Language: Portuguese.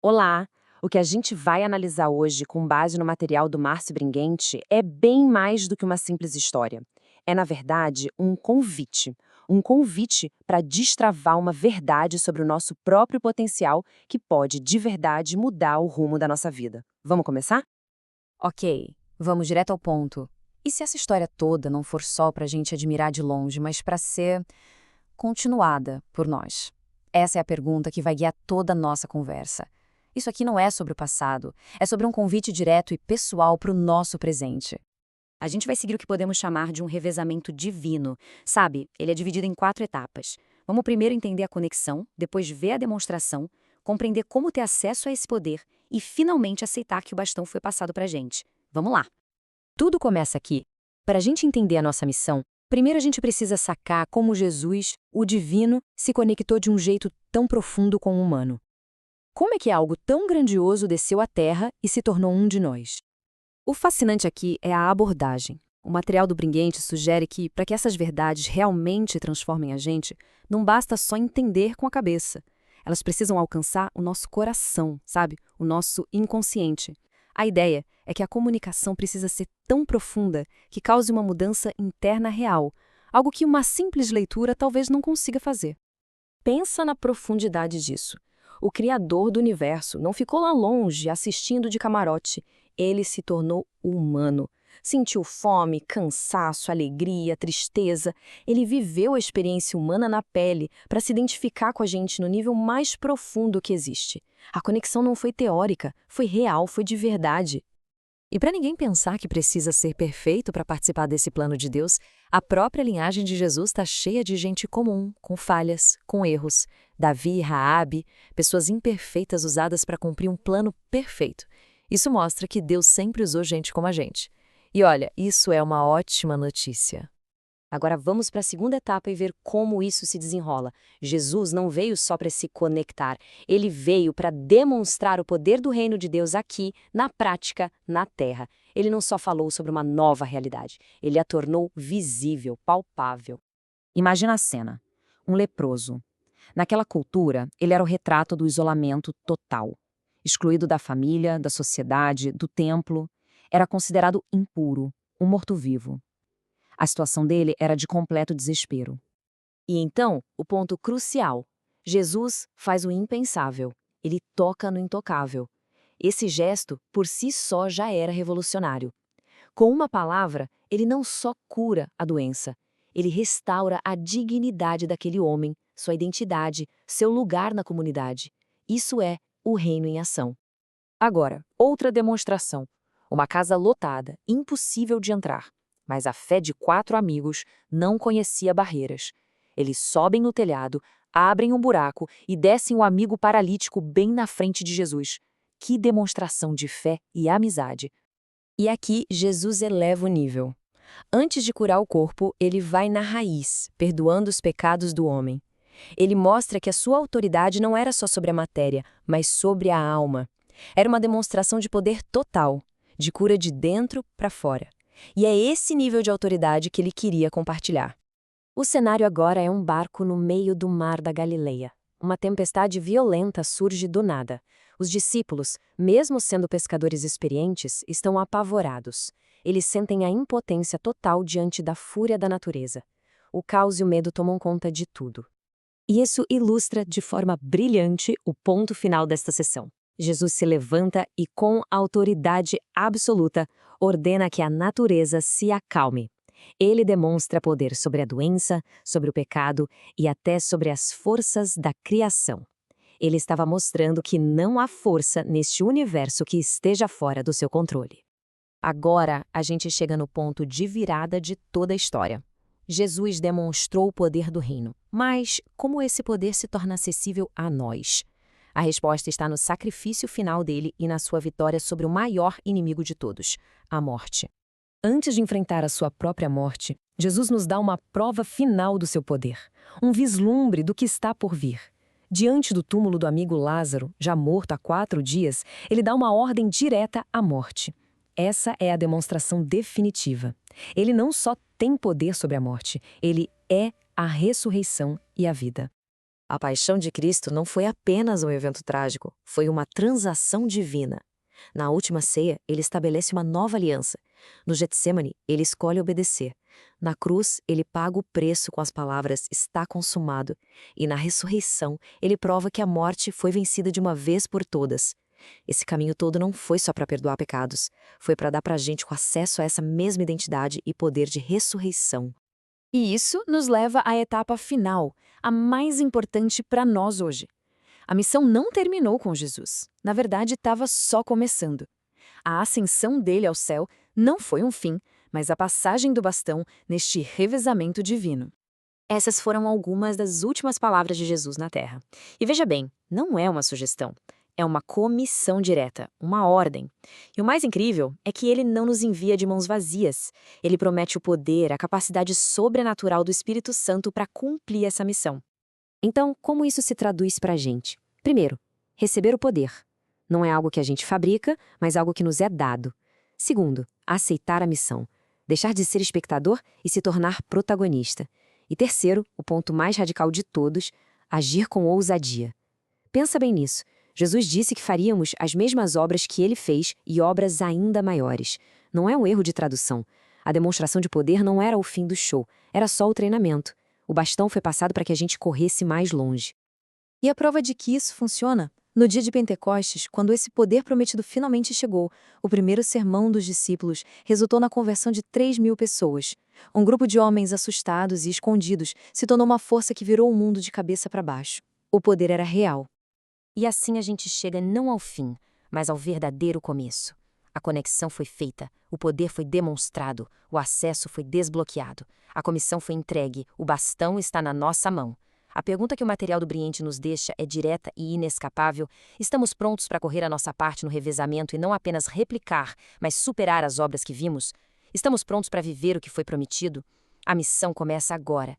Olá! O que a gente vai analisar hoje, com base no material do Márcio Bringuente, é bem mais do que uma simples história. É, na verdade, um convite. Um convite para destravar uma verdade sobre o nosso próprio potencial que pode, de verdade, mudar o rumo da nossa vida. Vamos começar? Ok, vamos direto ao ponto. E se essa história toda não for só para a gente admirar de longe, mas para ser continuada por nós? Essa é a pergunta que vai guiar toda a nossa conversa. Isso aqui não é sobre o passado, é sobre um convite direto e pessoal para o nosso presente. A gente vai seguir o que podemos chamar de um revezamento divino. Sabe, ele é dividido em 4 etapas. Vamos primeiro entender a conexão, depois ver a demonstração, compreender como ter acesso a esse poder e, finalmente, aceitar que o bastão foi passado para a gente. Vamos lá! Tudo começa aqui. Para a gente entender a nossa missão, primeiro a gente precisa sacar como Jesus, o divino, se conectou de um jeito tão profundo com o humano. Como é que algo tão grandioso desceu à Terra e se tornou um de nós? O fascinante aqui é a abordagem. O material do Bringuente sugere que, para que essas verdades realmente transformem a gente, não basta só entender com a cabeça. Elas precisam alcançar o nosso coração, sabe? O nosso inconsciente. A ideia é que a comunicação precisa ser tão profunda que cause uma mudança interna real, algo que uma simples leitura talvez não consiga fazer. Pensa na profundidade disso. O Criador do universo não ficou lá longe assistindo de camarote. Ele se tornou humano. Sentiu fome, cansaço, alegria, tristeza. Ele viveu a experiência humana na pele para se identificar com a gente no nível mais profundo que existe. A conexão não foi teórica, foi real, foi de verdade. E para ninguém pensar que precisa ser perfeito para participar desse plano de Deus, a própria linhagem de Jesus está cheia de gente comum, com falhas, com erros. Davi, Raabe, pessoas imperfeitas usadas para cumprir um plano perfeito. Isso mostra que Deus sempre usou gente como a gente. E olha, isso é uma ótima notícia. Agora vamos para a segunda etapa e ver como isso se desenrola. Jesus não veio só para se conectar, ele veio para demonstrar o poder do reino de Deus aqui, na prática, na terra. Ele não só falou sobre uma nova realidade, ele a tornou visível, palpável. Imagina a cena. Um leproso. Naquela cultura, ele era o retrato do isolamento total. Excluído da família, da sociedade, do templo. Era considerado impuro, um morto-vivo. A situação dele era de completo desespero. E então, o ponto crucial. Jesus faz o impensável. Ele toca no intocável. Esse gesto, por si só, já era revolucionário. Com uma palavra, ele não só cura a doença, ele restaura a dignidade daquele homem, sua identidade, seu lugar na comunidade. Isso é o reino em ação. Agora, outra demonstração. Uma casa lotada, impossível de entrar. Mas a fé de 4 amigos não conhecia barreiras. Eles sobem no telhado, abrem um buraco e descem o amigo paralítico bem na frente de Jesus. Que demonstração de fé e amizade! E aqui Jesus eleva o nível. Antes de curar o corpo, ele vai na raiz, perdoando os pecados do homem. Ele mostra que a sua autoridade não era só sobre a matéria, mas sobre a alma. Era uma demonstração de poder total, de cura de dentro para fora. E é esse nível de autoridade que ele queria compartilhar. O cenário agora é um barco no meio do mar da Galileia. Uma tempestade violenta surge do nada. Os discípulos, mesmo sendo pescadores experientes, estão apavorados. Eles sentem a impotência total diante da fúria da natureza. O caos e o medo tomam conta de tudo. E isso ilustra de forma brilhante o ponto final desta sessão. Jesus se levanta e, com autoridade absoluta, ordena que a natureza se acalme. Ele demonstra poder sobre a doença, sobre o pecado e até sobre as forças da criação. Ele estava mostrando que não há força neste universo que esteja fora do seu controle. Agora, a gente chega no ponto de virada de toda a história. Jesus demonstrou o poder do reino, mas como esse poder se torna acessível a nós? A resposta está no sacrifício final dele e na sua vitória sobre o maior inimigo de todos, a morte. Antes de enfrentar a sua própria morte, Jesus nos dá uma prova final do seu poder, um vislumbre do que está por vir. Diante do túmulo do amigo Lázaro, já morto há 4 dias, ele dá uma ordem direta à morte. Essa é a demonstração definitiva. Ele não só tem poder sobre a morte, ele é a ressurreição e a vida. A paixão de Cristo não foi apenas um evento trágico, foi uma transação divina. Na última ceia, ele estabelece uma nova aliança. No Getsêmani, ele escolhe obedecer. Na cruz, ele paga o preço com as palavras "está consumado". E na ressurreição, ele prova que a morte foi vencida de uma vez por todas. Esse caminho todo não foi só para perdoar pecados, foi para dar para a gente o acesso a essa mesma identidade e poder de ressurreição. E isso nos leva à etapa final, a mais importante para nós hoje. A missão não terminou com Jesus. Na verdade, estava só começando. A ascensão dele ao céu não foi um fim, mas a passagem do bastão neste revezamento divino. Essas foram algumas das últimas palavras de Jesus na Terra. E veja bem, não é uma sugestão. É uma comissão direta, uma ordem. E o mais incrível é que ele não nos envia de mãos vazias. Ele promete o poder, a capacidade sobrenatural do Espírito Santo para cumprir essa missão. Então, como isso se traduz para a gente? Primeiro, receber o poder. Não é algo que a gente fabrica, mas algo que nos é dado. Segundo, aceitar a missão. Deixar de ser espectador e se tornar protagonista. E terceiro, o ponto mais radical de todos, agir com ousadia. Pensa bem nisso. Jesus disse que faríamos as mesmas obras que ele fez e obras ainda maiores. Não é um erro de tradução. A demonstração de poder não era o fim do show, era só o treinamento. O bastão foi passado para que a gente corresse mais longe. E a prova de que isso funciona? No dia de Pentecostes, quando esse poder prometido finalmente chegou, o primeiro sermão dos discípulos resultou na conversão de 3.000 pessoas. Um grupo de homens assustados e escondidos se tornou uma força que virou o mundo de cabeça para baixo. O poder era real. E assim a gente chega não ao fim, mas ao verdadeiro começo. A conexão foi feita, o poder foi demonstrado, o acesso foi desbloqueado, a comissão foi entregue, o bastão está na nossa mão. A pergunta que o material do Briente nos deixa é direta e inescapável. Estamos prontos para correr a nossa parte no revezamento e não apenas replicar, mas superar as obras que vimos? Estamos prontos para viver o que foi prometido? A missão começa agora.